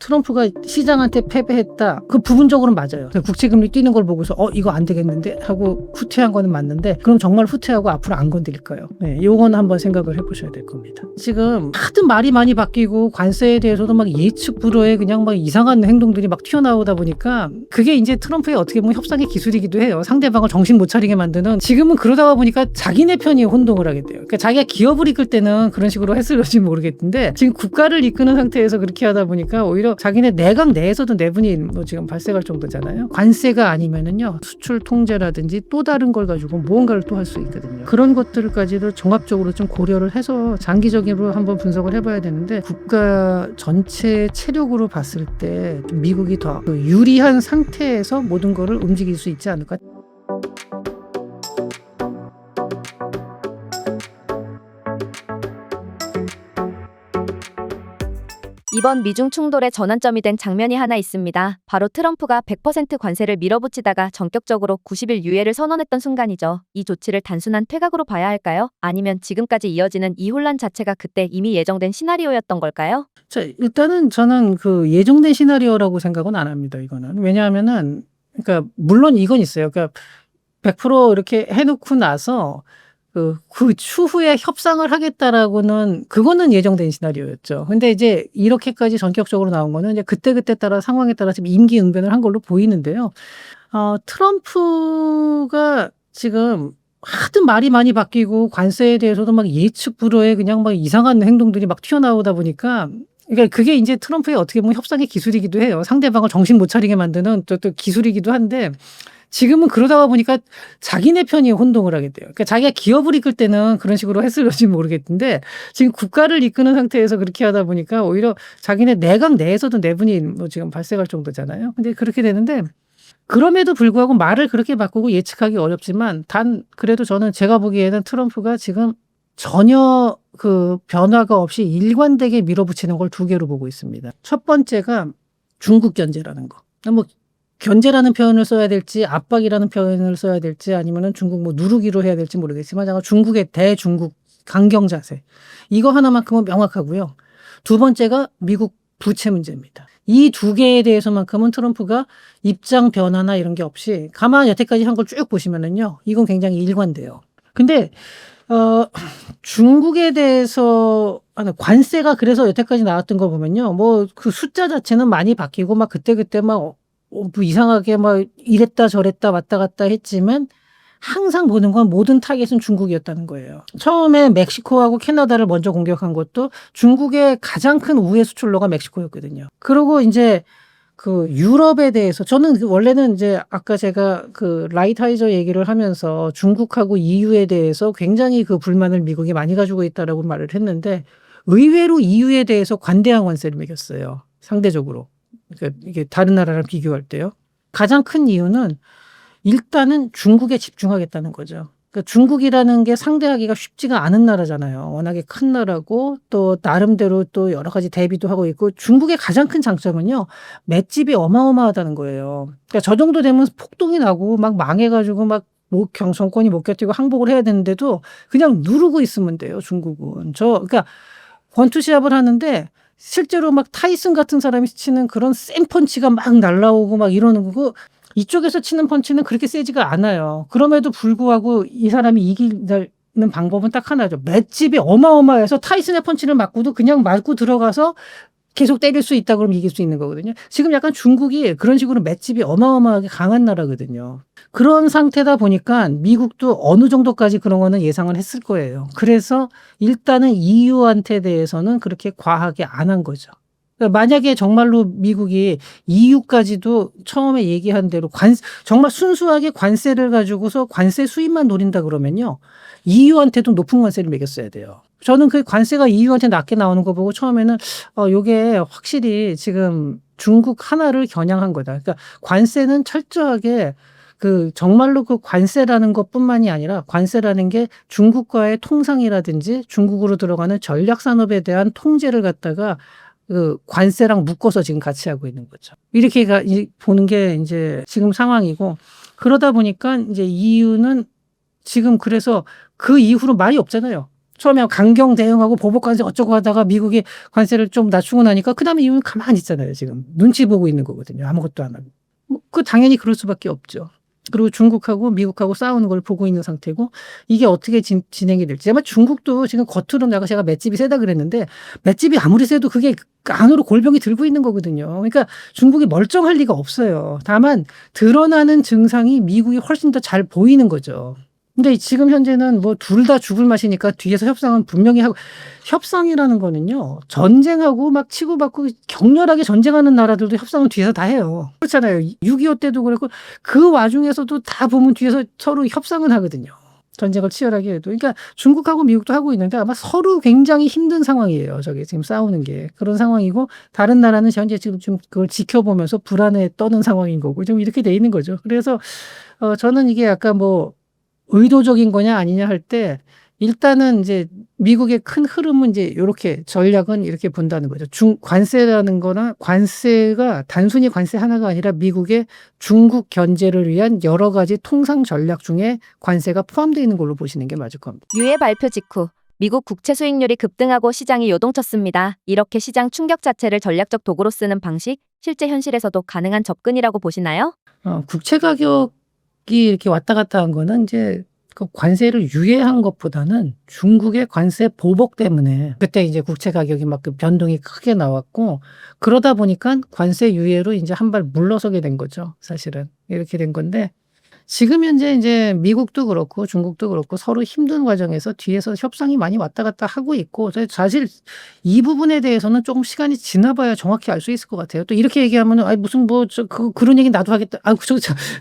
트럼프가 시장한테 패배했다. 그 부분적으로는 맞아요. 국채금리 뛰는 걸 보고서 이거 안 되겠는데 하고 후퇴한 거는 맞는데 그럼 정말 후퇴하고 앞으로 안 건드릴까요? 네, 요건 한번 생각을 해보셔야 될 겁니다. 지금 하도 말이 많이 바뀌고 관세에 대해서도 막 예측 불허에 그냥 막 이상한 행동들이 막 튀어나오다 보니까 그게 이제 트럼프의 어떻게 보면 협상의 기술이기도 해요. 상대방을 정신 못 차리게 만드는. 지금은 그러다가 보니까 자기네 편이 혼동을 하게 돼요. 그러니까 자기가 기업을 이끌 때는 그런 식으로 했을지 모르겠는데 지금 국가를 이끄는 상태에서 그렇게 하다 보니까 오히려 자기네 내각 내에서도 내분이 뭐 지금 발생할 정도잖아요. 관세가 아니면은요 수출 통제라든지 또 다른 걸 가지고 무언가를 또 할 수 있거든요. 그런 것들까지도 종합적으로 좀 고려를 해서 장기적으로 한번 분석을 해봐야 되는데 국가 전체 체력으로 봤을 때 미국이 더 유리한 상태에서 모든 거를 움직일 수 있지 않을까. 이번 미중 충돌의 전환점이 된 장면이 하나 있습니다. 바로 트럼프가 100% 관세를 밀어붙이다가 전격적으로 90일 유예를 선언했던 순간이죠. 이 조치를 단순한 퇴각으로 봐야 할까요? 아니면 지금까지 이어지는 이 혼란 자체가 그때 이미 예정된 시나리오였던 걸까요? 자, 일단은 저는 그 예정된 시나리오라고 생각은 안 합니다. 이거는. 왜냐하면은 그러니까 물론 이건 있어요. 그러니까 100% 이렇게 해놓고 나서 그 추후에 협상을 하겠다라고는 그거는 예정된 시나리오였죠. 근데 이제 이렇게까지 전격적으로 나온 거는 이제 그때그때 따라 상황에 따라 지금 임기응변을 한 걸로 보이는데요. 트럼프가 지금 하도 말이 많이 바뀌고 관세에 대해서도 막 예측 불허에 그냥 막 이상한 행동들이 막 튀어나오다 보니까 그러니까 그게 이제 트럼프의 어떻게 보면 협상의 기술이기도 해요. 상대방을 정신 못 차리게 만드는 또 기술이기도 한데 지금은 그러다가 보니까 자기네 편이 혼동을 하게 돼요. 그러니까 자기가 기업을 이끌 때는 그런 식으로 했을지 모르겠는데 지금 국가를 이끄는 상태에서 그렇게 하다 보니까 오히려 자기네 내각 내에서도 내분이 뭐 지금 발생할 정도잖아요. 근데 그렇게 되는데 그럼에도 불구하고 말을 그렇게 바꾸고 예측하기 어렵지만 단 그래도 저는 제가 보기에는 트럼프가 지금 전혀 그 변화가 없이 일관되게 밀어붙이는 걸 두 개로 보고 있습니다. 첫 번째가 중국 견제라는 거. 뭐 견제라는 표현을 써야 될지 압박이라는 표현을 써야 될지 아니면은 중국 뭐 누르기로 해야 될지 모르겠지만 제가 중국의 대중국 강경 자세 이거 하나만큼은 명확하고요. 두 번째가 미국 부채 문제입니다. 이 두 개에 대해서만큼은 트럼프가 입장 변화나 이런 게 없이 가만 여태까지 한 걸 쭉 보시면은요. 이건 굉장히 일관돼요. 근데 중국에 대해서 관세가 그래서 여태까지 나왔던 거 보면요. 뭐 그 숫자 자체는 많이 바뀌고 막 그때그때 막 뭐 이상하게 막 이랬다 저랬다 왔다 갔다 했지만 항상 보는 건 모든 타겟은 중국이었다는 거예요. 처음에 멕시코하고 캐나다를 먼저 공격한 것도 중국의 가장 큰 우회 수출로가 멕시코였거든요. 그리고 이제 그 유럽에 대해서 저는 원래는 이제 아까 제가 그 라이트하이저 얘기를 하면서 중국하고 EU에 대해서 굉장히 그 불만을 미국이 많이 가지고 있다라고 말을 했는데 의외로 EU에 대해서 관대한 관세를 매겼어요. 상대적으로. 그러니까 이게 다른 나라랑 비교할 때요. 가장 큰 이유는 일단은 중국에 집중하겠다는 거죠. 그러니까 중국이라는 게 상대하기가 쉽지가 않은 나라잖아요. 워낙에 큰 나라고 또 나름대로 또 여러 가지 대비도 하고 있고 중국의 가장 큰 장점은요. 맷집이 어마어마하다는 거예요. 그러니까 저 정도 되면 폭동이 나고 막 망해가지고 막 정권이 못 견디고 항복을 해야 되는데도 그냥 누르고 있으면 돼요. 중국은. 그러니까 권투시합을 하는데 실제로 막 타이슨 같은 사람이 치는 그런 센 펀치가 막 날라오고 막 이러는 거고 이쪽에서 치는 펀치는 그렇게 세지가 않아요. 그럼에도 불구하고 이 사람이 이기는 방법은 딱 하나죠. 맷집이 어마어마해서 타이슨의 펀치를 맞고도 그냥 맞고 들어가서 계속 때릴 수 있다 그러면 이길 수 있는 거거든요. 지금 약간 중국이 그런 식으로 맷집이 어마어마하게 강한 나라거든요. 그런 상태다 보니까 미국도 어느 정도까지 그런 거는 예상을 했을 거예요. 그래서 일단은 EU한테 대해서는 그렇게 과하게 안 한 거죠. 그러니까 만약에 정말로 미국이 EU까지도 처음에 얘기한 대로 정말 순수하게 관세를 가지고서 관세 수입만 노린다 그러면요. EU한테도 높은 관세를 매겼어야 돼요. 저는 그 관세가 EU한테 낮게 나오는 거 보고 처음에는 요게 확실히 지금 중국 하나를 겨냥한 거다. 그러니까 관세는 철저하게 정말로 그 관세라는 것뿐만이 아니라 관세라는 게 중국과의 통상이라든지 중국으로 들어가는 전략 산업에 대한 통제를 갖다가 관세랑 묶어서 지금 같이 하고 있는 거죠. 이렇게 보는 게 이제 지금 상황이고 그러다 보니까 이제 EU는 지금 그래서 그 이후로 말이 없잖아요. 처음에 강경 대응하고 보복 관세 어쩌고 하다가 미국이 관세를 좀 낮추고 나니까 그다음에 이유는 가만히 있잖아요. 지금 눈치 보고 있는 거거든요. 아무것도 안 하고. 그 당연히 그럴 수밖에 없죠. 그리고 중국하고 미국하고 싸우는 걸 보고 있는 상태고 이게 어떻게 진행이 될지. 아마 중국도 지금 겉으로는 아까 제가 맷집이 세다 그랬는데 맷집이 아무리 세도 그게 안으로 골병이 들고 있는 거거든요. 그러니까 중국이 멀쩡할 리가 없어요. 다만 드러나는 증상이 미국이 훨씬 더 잘 보이는 거죠. 근데 지금 현재는 뭐 둘 다 죽을 맛이니까 뒤에서 협상은 분명히 하고 협상이라는 거는요. 전쟁하고 막 치고받고 격렬하게 전쟁하는 나라들도 협상은 뒤에서 다 해요. 그렇잖아요. 6.25 때도 그랬고 그 와중에서도 다 보면 뒤에서 서로 협상은 하거든요. 전쟁을 치열하게 해도. 그러니까 중국하고 미국도 하고 있는데 아마 서로 굉장히 힘든 상황이에요. 저게 지금 싸우는 게. 그런 상황이고 다른 나라는 현재 지금 좀 그걸 지켜보면서 불안에 떠는 상황인 거고 좀 이렇게 돼 있는 거죠. 그래서 저는 이게 약간 뭐 의도적인 거냐 아니냐 할 때 일단은 이제 미국의 큰 흐름은 이제 요렇게 전략은 이렇게 본다는 거죠. 관세라는 거나 관세가 단순히 관세 하나가 아니라 미국의 중국 견제를 위한 여러 가지 통상 전략 중에 관세가 포함되어 있는 걸로 보시는 게 맞을 겁니다. 유예 발표 직후 미국 국채 수익률이 급등하고 시장이 요동쳤습니다. 이렇게 시장 충격 자체를 전략적 도구로 쓰는 방식, 실제 현실에서도 가능한 접근이라고 보시나요? 국채 가격이 이렇게 왔다 갔다 한 거는 이제 그 관세를 유예한 것보다는 중국의 관세 보복 때문에 그때 이제 국채 가격이 막 그 변동이 크게 나왔고 그러다 보니까 관세 유예로 이제 한 발 물러서게 된 거죠. 사실은 이렇게 된 건데 지금 현재 이제 미국도 그렇고 중국도 그렇고 서로 힘든 과정에서 뒤에서 협상이 많이 왔다 갔다 하고 있고 사실 이 부분에 대해서는 조금 시간이 지나봐야 정확히 알 수 있을 것 같아요. 또 이렇게 얘기하면은 아이 무슨 뭐 그런 얘기 나도 하겠다.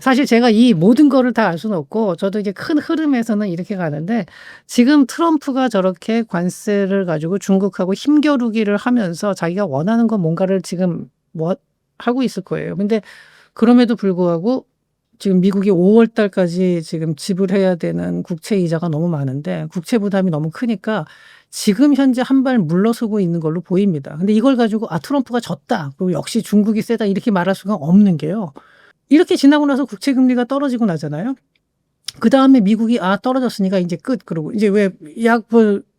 사실 제가 이 모든 거를 다 알 수는 없고 저도 이제 큰 흐름에서는 이렇게 가는데 지금 트럼프가 저렇게 관세를 가지고 중국하고 힘겨루기를 하면서 자기가 원하는 건 뭔가를 지금 뭐 하고 있을 거예요. 근데 그럼에도 불구하고 지금 미국이 5월 달까지 지금 지불해야 되는 국채 이자가 너무 많은데 국채 부담이 너무 크니까 지금 현재 한 발 물러서고 있는 걸로 보입니다. 근데 이걸 가지고 트럼프가 졌다. 그리고 역시 중국이 세다 이렇게 말할 수가 없는 게요. 이렇게 지나고 나서 국채 금리가 떨어지고 나잖아요. 그다음에 미국이 떨어졌으니까 이제 끝. 그러고 이제 왜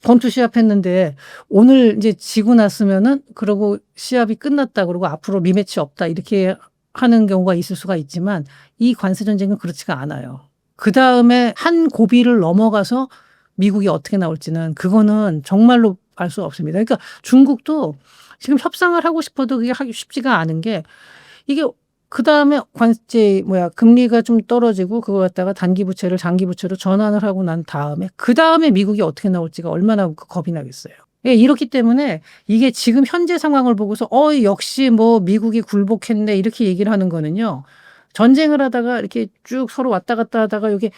권투 시합했는데 오늘 이제 지고 났으면은 그러고 시합이 끝났다. 그러고 앞으로 리매치 없다. 이렇게 하는 경우가 있을 수가 있지만 이 관세 전쟁은 그렇지가 않아요. 그다음에 한 고비를 넘어가서 미국이 어떻게 나올지는 그거는 정말로 알 수 없습니다. 그러니까 중국도 지금 협상을 하고 싶어도 그게 하기 쉽지가 않은 게 이게 그다음에 금리가 좀 떨어지고 그거 갖다가 단기 부채를 장기 부채로 전환을 하고 난 다음에 그다음에 미국이 어떻게 나올지가 얼마나 겁이 나겠어요. 예, 이렇기 때문에 이게 지금 현재 상황을 보고서 역시 뭐 미국이 굴복했네 이렇게 얘기를 하는 거는요. 전쟁을 하다가 이렇게 쭉 서로 왔다 갔다 하다가 여기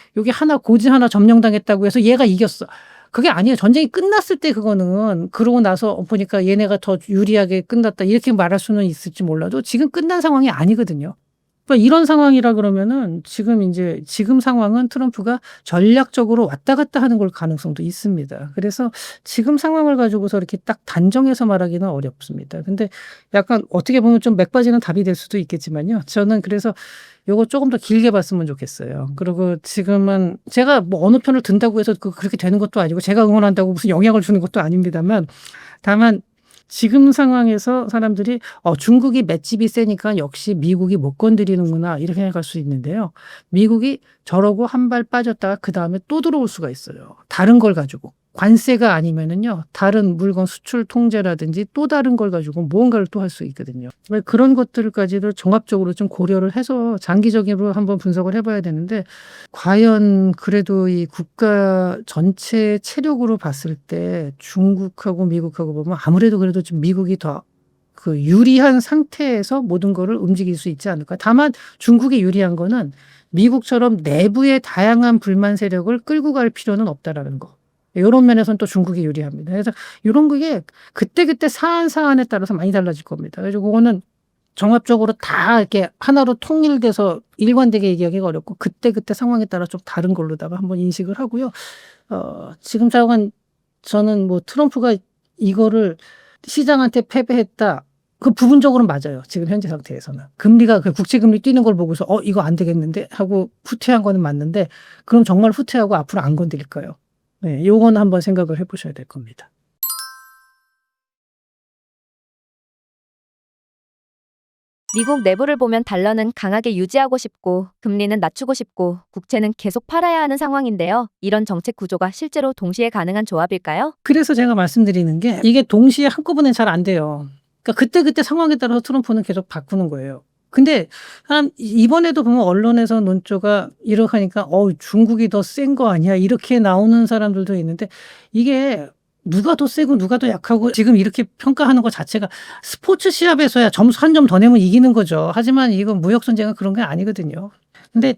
고지 하나 점령당했다고 해서 얘가 이겼어. 그게 아니에요. 전쟁이 끝났을 때 그거는 그러고 나서 보니까 얘네가 더 유리하게 끝났다 이렇게 말할 수는 있을지 몰라도 지금 끝난 상황이 아니거든요. 그러니까 이런 상황이라 그러면은 지금 상황은 트럼프가 전략적으로 왔다 갔다 하는 걸 가능성도 있습니다. 그래서 지금 상황을 가지고서 이렇게 딱 단정해서 말하기는 어렵습니다. 근데 약간 어떻게 보면 좀 맥 빠지는 답이 될 수도 있겠지만요. 저는 그래서 요거 조금 더 길게 봤으면 좋겠어요. 그리고 지금은 제가 뭐 어느 편을 든다고 해서 그렇게 되는 것도 아니고 제가 응원한다고 무슨 영향을 주는 것도 아닙니다만 다만 지금 상황에서 사람들이 중국이 맷집이 세니까 역시 미국이 못 건드리는구나 이렇게 생각할 수 있는데요. 미국이 저러고 한 발 빠졌다가 그다음에 또 들어올 수가 있어요. 다른 걸 가지고. 관세가 아니면은요. 다른 물건 수출 통제라든지 또 다른 걸 가지고 무언가를 또 할 수 있거든요. 그런 것들까지도 종합적으로 좀 고려를 해서 장기적으로 한번 분석을 해봐야 되는데 과연 그래도 이 국가 전체 체력으로 봤을 때 중국하고 미국하고 보면 아무래도 그래도 좀 미국이 더 그 유리한 상태에서 모든 거를 움직일 수 있지 않을까. 다만 중국이 유리한 거는 미국처럼 내부의 다양한 불만 세력을 끌고 갈 필요는 없다라는 거. 이런 면에서는 또 중국이 유리합니다. 그래서 이런 게 그때그때 사안에 따라서 많이 달라질 겁니다. 그래서 그거는 종합적으로 다 이렇게 하나로 통일돼서 일관되게 얘기하기가 어렵고 그때그때 상황에 따라 좀 다른 걸로다가 한번 인식을 하고요. 지금 상황은 저는 뭐 트럼프가 이거를 시장한테 패배했다. 그 부분적으로는 맞아요. 지금 현재 상태에서는. 금리가 국채 금리 뛰는 걸 보고서 이거 안 되겠는데 하고 후퇴한 거는 맞는데 그럼 정말 후퇴하고 앞으로 안 건드릴까요? 네, 요건 한번 생각을 해 보셔야 될 겁니다. 미국 내부를 보면 달러는 강하게 유지하고 싶고 금리는 낮추고 싶고 국채는 계속 팔아야 하는 상황인데요. 이런 정책 구조가 실제로 동시에 가능한 조합일까요? 그래서 제가 말씀드리는 게 이게 동시에 한꺼번에 잘 안 돼요. 그러니까 그때그때 상황에 따라서 트럼프는 계속 바꾸는 거예요. 근데 이번에도 보면 언론에서 논조가 이렇게 하니까 중국이 더 센 거 아니야? 이렇게 나오는 사람들도 있는데 이게 누가 더 세고 누가 더 약하고 지금 이렇게 평가하는 것 자체가 스포츠 시합에서야 점수 한 점 더 내면 이기는 거죠. 하지만 이건 무역 전쟁은 그런 게 아니거든요. 근데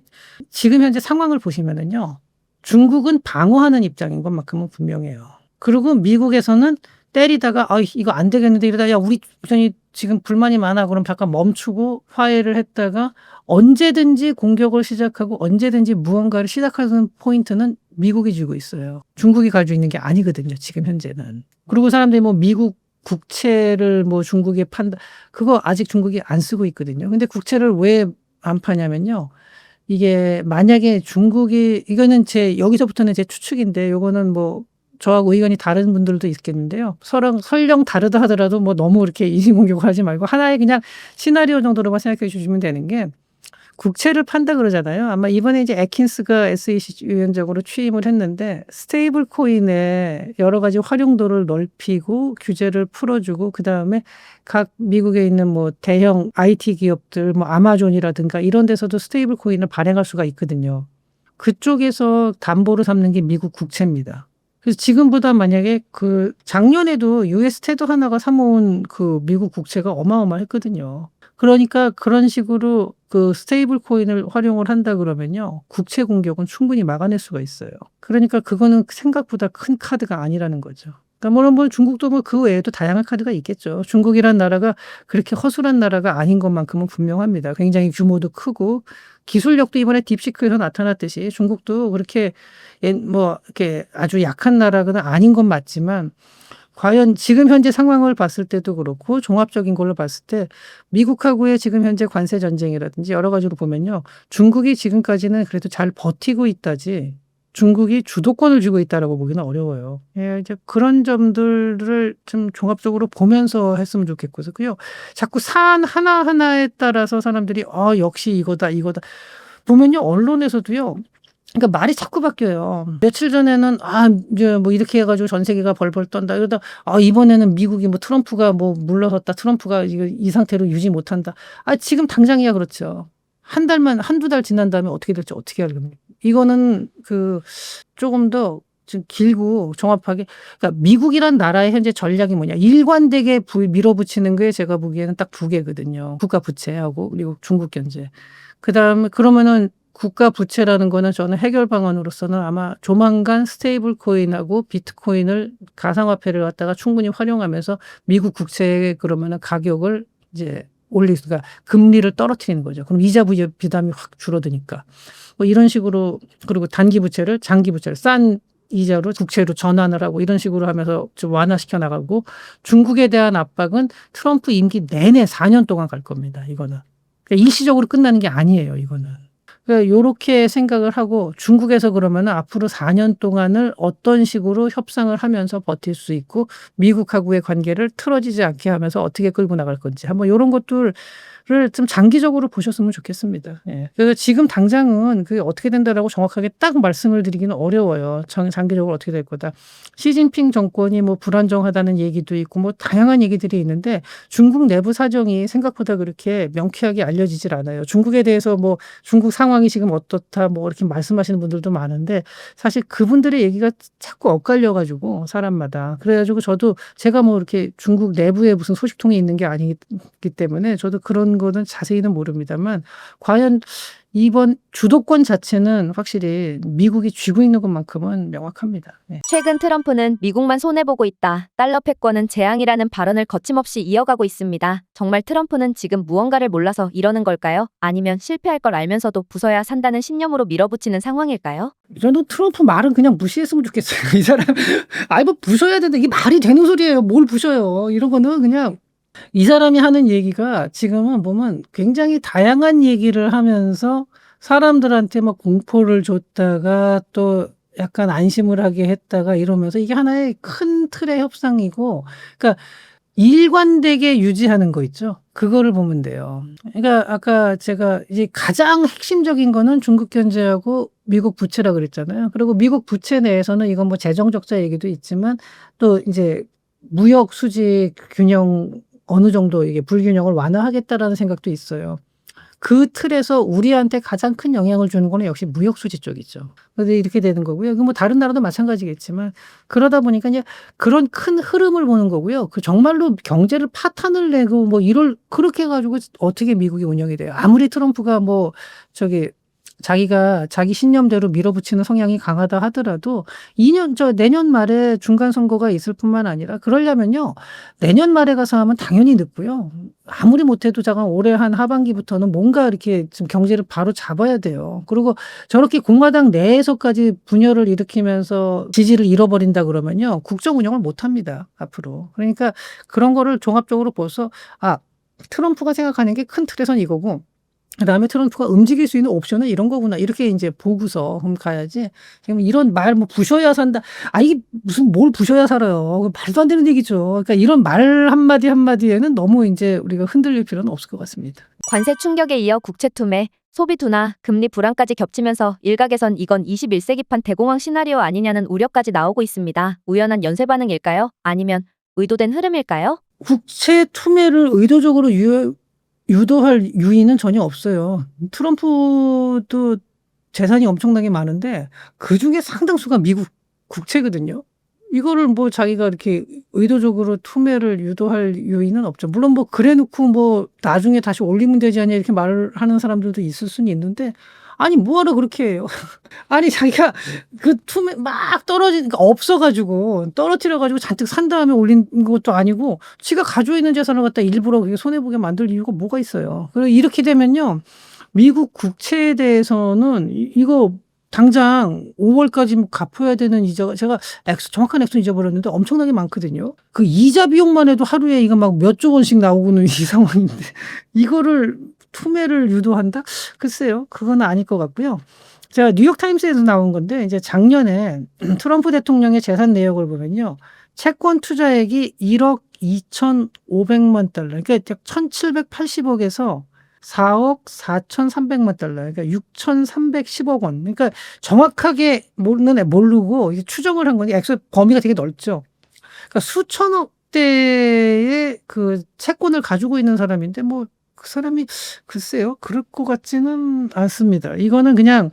지금 현재 상황을 보시면은요. 중국은 방어하는 입장인 것만큼은 분명해요. 그리고 미국에서는 때리다가 이거 안 되겠는데 이러다가 야 우리 전이 지금 불만이 많아. 그럼 잠깐 멈추고 화해를 했다가 언제든지 공격을 시작하고 언제든지 무언가를 시작하는 포인트는 미국이 쥐고 있어요. 중국이 가지고 있는 게 아니거든요. 지금 현재는. 그리고 사람들이 뭐 미국 국채를 뭐 중국에 판다. 그거 아직 중국이 안 쓰고 있거든요. 근데 국채를 왜 안 파냐면요. 이게 만약에 중국이 이거는 여기서부터는 제 추측인데 요거는 뭐 저하고 의견이 다른 분들도 있겠는데요. 설령 다르다 하더라도 뭐 너무 이렇게 인신공격을 하지 말고 하나의 그냥 시나리오 정도로만 생각해 주시면 되는 게 국채를 판다 그러잖아요. 아마 이번에 이제 애킨스가 SEC 위원장으로 취임을 했는데 스테이블 코인의 여러 가지 활용도를 넓히고 규제를 풀어주고 그다음에 각 미국에 있는 뭐 대형 IT 기업들 뭐 아마존이라든가 이런 데서도 스테이블 코인을 발행할 수가 있거든요. 그쪽에서 담보로 삼는 게 미국 국채입니다. 그래서 지금보다 만약에 작년에도 US 테드 하나가 사모은 그 미국 국채가 어마어마했거든요. 그러니까 그런 식으로 스테이블 코인을 활용을 한다 그러면요. 국채 공격은 충분히 막아낼 수가 있어요. 그러니까 그거는 생각보다 큰 카드가 아니라는 거죠. 그러니까 물론 중국도 뭐 그 외에도 다양한 카드가 있겠죠. 중국이란 나라가 그렇게 허술한 나라가 아닌 것만큼은 분명합니다. 굉장히 규모도 크고 기술력도 이번에 딥시크에서 나타났듯이 중국도 그렇게 뭐 이렇게 아주 약한 나라는 아닌 건 맞지만 과연 지금 현재 상황을 봤을 때도 그렇고 종합적인 걸로 봤을 때 미국하고의 지금 현재 관세 전쟁이라든지 여러 가지로 보면요. 중국이 지금까지는 그래도 잘 버티고 있다지 중국이 주도권을 쥐고 있다라고 보기는 어려워요. 예, 이제 그런 점들을 좀 종합적으로 보면서 했으면 좋겠고요. 자꾸 사안 하나하나에 따라서 사람들이 역시 이거다, 이거다. 보면요. 언론에서도요. 그러니까 말이 자꾸 바뀌어요. 며칠 전에는 이제 뭐 이렇게 해가지고 전 세계가 벌벌 떤다. 이러다 이번에는 미국이 뭐 트럼프가 뭐 물러섰다. 트럼프가 이 상태로 유지 못한다. 지금 당장이야 그렇죠. 한두 달 지난 다음에 어떻게 될지 어떻게 알겠습니까? 이거는 조금 더 좀 길고 정확하게 그러니까 미국이란 나라의 현재 전략이 뭐냐. 일관되게 밀어붙이는 게 제가 보기에는 딱 두 개거든요. 국가 부채하고 그리고 중국 견제. 그다음에 그러면은 국가 부채라는 거는 저는 해결 방안으로서는 아마 조만간 스테이블 코인하고 비트코인을 가상화폐를 갖다가 충분히 활용하면서 미국 국채의 그러면은 가격을 이제 그러니까 금리를 떨어뜨리는 거죠. 그럼 이자 부담이 확 줄어드니까. 뭐 이런 식으로 그리고 단기 부채를 장기 부채를 싼 이자로 국채로 전환을 하고 이런 식으로 하면서 좀 완화시켜 나가고 중국에 대한 압박은 트럼프 임기 내내 4년 동안 갈 겁니다. 이거는. 그러니까 일시적으로 끝나는 게 아니에요. 이거는. 그러니까 요렇게 생각을 하고 중국에서 그러면은 앞으로 4년 동안을 어떤 식으로 협상을 하면서 버틸 수 있고 미국하고의 관계를 틀어지지 않게 하면서 어떻게 끌고 나갈 건지 한번 요런 것들을 좀 장기적으로 보셨으면 좋겠습니다. 예. 그래서 지금 당장은 그게 어떻게 된다라고 정확하게 딱 말씀을 드리기는 어려워요. 장기적으로 어떻게 될 거다. 시진핑 정권이 뭐 불안정하다는 얘기도 있고 뭐 다양한 얘기들이 있는데 중국 내부 사정이 생각보다 그렇게 명쾌하게 알려지질 않아요. 중국에 대해서 뭐 중국 상황이 지금 어떻다 뭐 이렇게 말씀하시는 분들도 많은데 사실 그분들의 얘기가 자꾸 엇갈려 가지고 사람마다. 그래 가지고 저도 제가 뭐 이렇게 중국 내부에 무슨 소식통이 있는 게 아니기 때문에 저도 그런 거는 자세히는 모릅니다만 과연 이번 주도권 자체는 확실히 미국이 쥐고 있는 것만큼은 명확합니다. 네. 최근 트럼프는 미국만 손해보고 있다. 달러 패권은 재앙이라는 발언을 거침없이 이어가고 있습니다. 정말 트럼프는 지금 무언가를 몰라서 이러는 걸까요? 아니면 실패할 걸 알면서도 부숴야 산다는 신념으로 밀어붙이는 상황일까요? 저는 트럼프 말은 그냥 무시했으면 좋겠어요. 이 사람 뭐 부숴야 된다. 이게 말이 되는 소리예요. 뭘 부셔요. 이런 거는 그냥 이 사람이 하는 얘기가 지금은 보면 굉장히 다양한 얘기를 하면서 사람들한테 막 공포를 줬다가 또 약간 안심을 하게 했다가 이러면서 이게 하나의 큰 틀의 협상이고, 그러니까 일관되게 유지하는 거 있죠. 그거를 보면 돼요. 그러니까 아까 제가 이제 가장 핵심적인 거는 중국 견제하고 미국 부채라 그랬잖아요. 그리고 미국 부채 내에서는 이건 뭐 재정 적자 얘기도 있지만 또 이제 무역 수지 균형 어느 정도 이게 불균형을 완화하겠다라는 생각도 있어요. 그 틀에서 우리한테 가장 큰 영향을 주는 거는 역시 무역 수지 쪽이죠. 근데 이렇게 되는 거고요. 그 뭐 다른 나라도 마찬가지겠지만 그러다 보니까 이제 그런 큰 흐름을 보는 거고요. 그 정말로 경제를 파탄을 내고 뭐 이럴 그렇게 해 가지고 어떻게 미국이 운영이 돼요. 아무리 트럼프가 뭐 저기 자기가 자기 신념대로 밀어붙이는 성향이 강하다 하더라도 2년 내년 말에 중간 선거가 있을 뿐만 아니라 그러려면요. 내년 말에 가서 하면 당연히 늦고요. 아무리 못해도 잠깐 올해 한 하반기부터는 뭔가 이렇게 좀 경제를 바로 잡아야 돼요. 그리고 저렇게 공화당 내에서까지 분열을 일으키면서 지지를 잃어버린다 그러면요. 국정 운영을 못 합니다. 앞으로. 그러니까 그런 거를 종합적으로 봐서 트럼프가 생각하는 게 큰 틀에선 이거고 그다음에 트럼프가 움직일 수 있는 옵션은 이런 거구나. 이렇게 인제 보고서 가야지. 지금 이런 말 뭐 "부셔야 산다." 이게 무슨 뭘 부셔야 살아요. 그 말도 안 되는 얘기죠. 그러니까 이런 말 한마디 한마디에는 너무 인제 우리가 흔들릴 필요는 없을 것 같습니다. 관세 충격에 이어 국채 투매, 소비 둔화, 금리 불안까지 겹치면서 일각에선 이건 21세기판 대공황 시나리오 아니냐는 우려까지 나오고 있습니다. 우연한 연쇄 반응일까요? 아니면 의도된 흐름일까요? 국채 투매를 의도적으로 유도할 유의는 전혀 없어요. 트럼프도 재산이 엄청나게 많은데 그중에 상당수가 미국 국채거든요. 이거를 뭐 자기가 이렇게 의도적으로 투매를 유도할 요인은 없죠. 물론 뭐 그래 놓고 뭐 "나중에 다시 올리면 되지 않냐." 이렇게 말을 하는 사람들도 있을 수는 있는데 아니 뭐하러 그렇게 해요. 아니 자기가 그 투매 막 떨어지니까 없어 가지고 떨어뜨려 가지고 잔뜩 산 다음에 올린 것도 아니고 지가 가지고 있는 재산을 갖다 일부러 그렇게 손해 보게 만들 이유가 뭐가 있어요. 그리고 이렇게 되면요. 미국 국채에 대해서는 이거 당장 5 월까지 뭐 갚아야 되는 이자가 제가 정확한 액수는 잊어버렸는데 엄청나게 많거든요. 그 이자 비용만 해도 하루에 이거 막 몇 조 원씩 나오고는 이 상황인데 이거를 투매를 유도한다? 글쎄요. 그건 아닐 것 같고요. 제가 뉴욕 타임스에서 나온 건데 이제 작년에 트럼프 대통령의 재산 내역을 보면요. 채권 투자액이 1억 2,500만 달러. 그러니까 약 1,780억 에서 4억 4,300만 달러. 그러니까 6,310억 원. 그러니까 정확하게 모르고 이게 추정을 한 건데 액수 범위가 되게 넓죠. 그러니까 수천억 대의 그 채권을 가지고 있는 사람인데 뭐 그 사람이 글쎄요. 그럴 것 같지는 않습니다. 이거는 그냥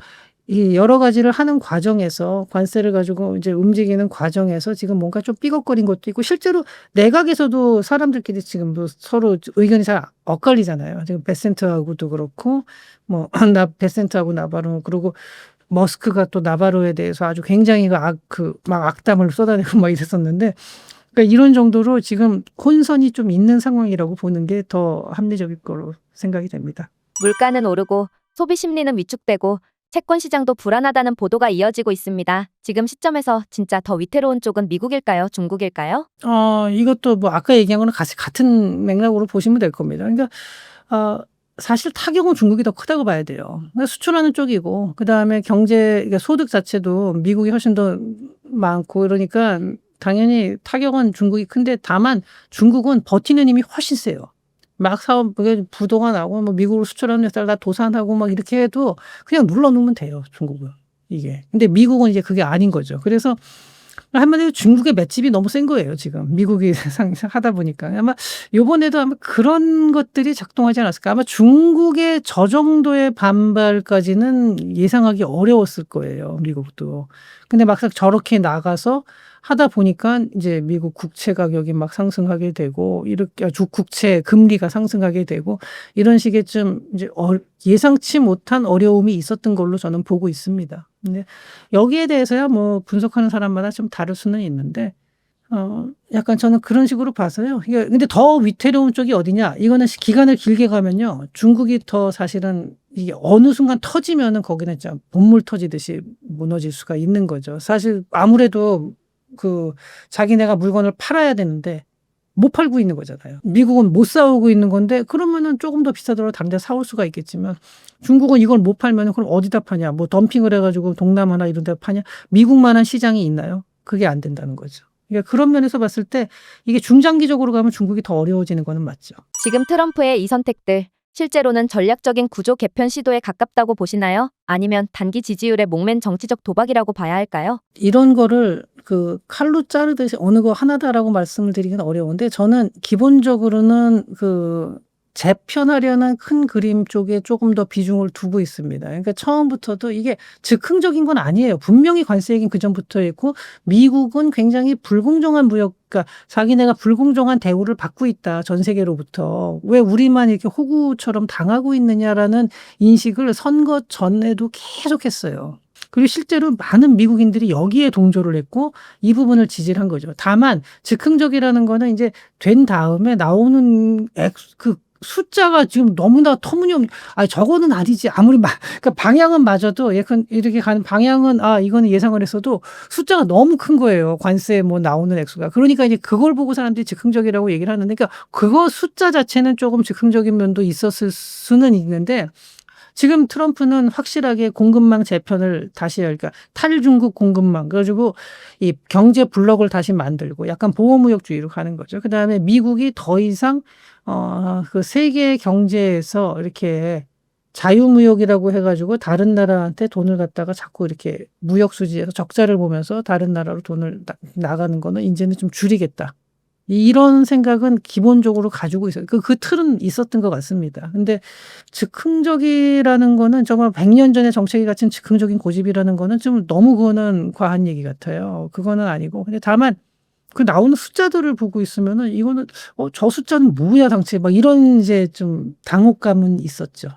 이 여러 가지를 하는 과정에서 관세를 가지고 이제 움직이는 과정에서 지금 뭔가 좀 삐걱거린 것도 있고 실제로 내각에서도 사람들끼리 지금 뭐 서로 의견이 잘 엇갈리잖아요. 지금 베센트하고도 그렇고 뭐 베센트하고 나바로 그리고 머스크가 또 나바로에 대해서 아주 굉장히 막 악담을 쏟아내고 막 이랬었는데 그러니까 이런 정도로 지금 혼선이 좀 있는 상황이라고 보는 게 더 합리적일 거로 생각이 됩니다. 물가는 오르고 소비 심리는 위축되고 채권 시장도 불안하다는 보도가 이어지고 있습니다. 지금 시점에서 진짜 더 위태로운 쪽은 미국일까요? 중국일까요? 이것도 뭐 아까 얘기한 거는 같은 맥락으로 보시면 될 겁니다. 그러니까 사실 타격은 중국이 더 크다고 봐야 돼요. 그러니까 수출하는 쪽이고 그다음에 그러니까 소득 자체도 미국이 훨씬 더 많고 이러니까 당연히 타격은 중국이 큰데 다만 중국은 버티는 힘이 훨씬 세요. 막 사업 그게 부도가 나고 뭐 미국으로 수출하는 회사를 다 도산하고 막 이렇게 해도 그냥 눌러 놓으면 돼요, 중국은 이게. 근데 미국은 이제 그게 아닌 거죠. 그래서 한마디로 중국의 맷집이 너무 센 거예요, 지금. 미국이 하다 보니까. 아마 요번에도 아마 그런 것들이 작동하지 않았을까. 아마 중국의 저 정도의 반발까지는 예상하기 어려웠을 거예요, 미국도. 근데 막상 저렇게 나가서 하다 보니까 이제 미국 국채 가격이 막 상승하게 되고 이렇게 국채 금리가 상승하게 되고 이런 식의 좀 이제 예상치 못한 어려움이 있었던 걸로 저는 보고 있습니다. 근데 여기에 대해서야 뭐 분석하는 사람마다 좀 다를 수는 있는데 약간 저는 그런 식으로 봐서요. 이게 근데 더 위태로운 쪽이 어디냐? 이거는 기간을 길게 가면요. 중국이 더 사실은 이게 어느 순간 터지면은 거기는 진짜 본물 터지듯이 무너질 수가 있는 거죠. 사실 아무래도 자기네가 물건을 팔아야 되는데 못 팔고 있는 거잖아요. 미국은 못 사오고 있는 건데 그러면은 조금 더 비싸더라도 다른 데 사올 수가 있겠지만 중국은 이걸 못 팔면은 그럼 어디다 파냐? 뭐 덤핑을 해가지고 동남아나 이런 데 파냐? 미국만한 시장이 있나요? 그게 안 된다는 거죠. 그러니까 그런 면에서 봤을 때 이게 중장기적으로 가면 중국이 더 어려워지는 거는 맞죠. 지금 트럼프의 이 선택들, 실제로는 전략적인 구조 개편 시도에 가깝다고 보시나요? 아니면 단기 지지율에 목맨 정치적 도박이라고 봐야 할까요? 이런 거를 그 칼로 자르듯이 어느 거 하나다라고 말씀을 드리기는 어려운데 저는 기본적으로는 그 재편하려는 큰 그림 쪽에 조금 더 비중을 두고 있습니다. 그러니까 처음부터도 이게 즉흥적인 건 아니에요. 분명히 관세 얘기는 그전부터 있고 미국은 굉장히 불공정한 무역 그러니까 자기네가 불공정한 대우를 받고 있다. 전 세계로부터. 왜 우리만 이렇게 호구처럼 당하고 있느냐라는 인식을 선거 전에도 계속했어요. 그리고 실제로 많은 미국인들이 여기에 동조를 했고 이 부분을 지지를 한 거죠. 다만 즉흥적이라는 거는 이제 된 다음에 나오는 그 숫자가 지금 너무나 터무니없는 저거는 아니지. 아무리 그러니까 방향은 맞아도 약간 이렇게 가는 방향은 이거는 예상을 했어도 숫자가 너무 큰 거예요. 관세에 뭐 나오는 액수가. 그러니까 이제 그걸 보고 사람들이 즉흥적이라고 얘기를 하는데 그러니까 그거 숫자 자체는 조금 즉흥적인 면도 있었을 수는 있는데 지금 트럼프는 확실하게 공급망 재편을 다시 해요. 그러니까 탈중국 공급망. 그래가지고 이 경제 블록을 다시 만들고 약간 보호무역주의로 가는 거죠. 그다음에 미국이 더 이상 그 세계 경제에서 이렇게 자유무역이라고 해가지고 다른 나라한테 돈을 갖다가 자꾸 이렇게 무역 수지에서 적자를 보면서 다른 나라로 돈을 나가는 거는 이제는 좀 줄이겠다. 이런 생각은 기본적으로 가지고 있어요. 그 틀은 있었던 것 같습니다. 근데 즉흥적이라는 거는 정말 100년 전에 정책이 갖춘 즉흥적인 고집이라는 거는 좀 너무 그거는 과한 얘기 같아요. 그거는 아니고. 근데 다만 그 나오는 숫자들을 보고 있으면은 이거는 저 숫자는 뭐야 당최 막 이런 이제 좀 당혹감은 있었죠.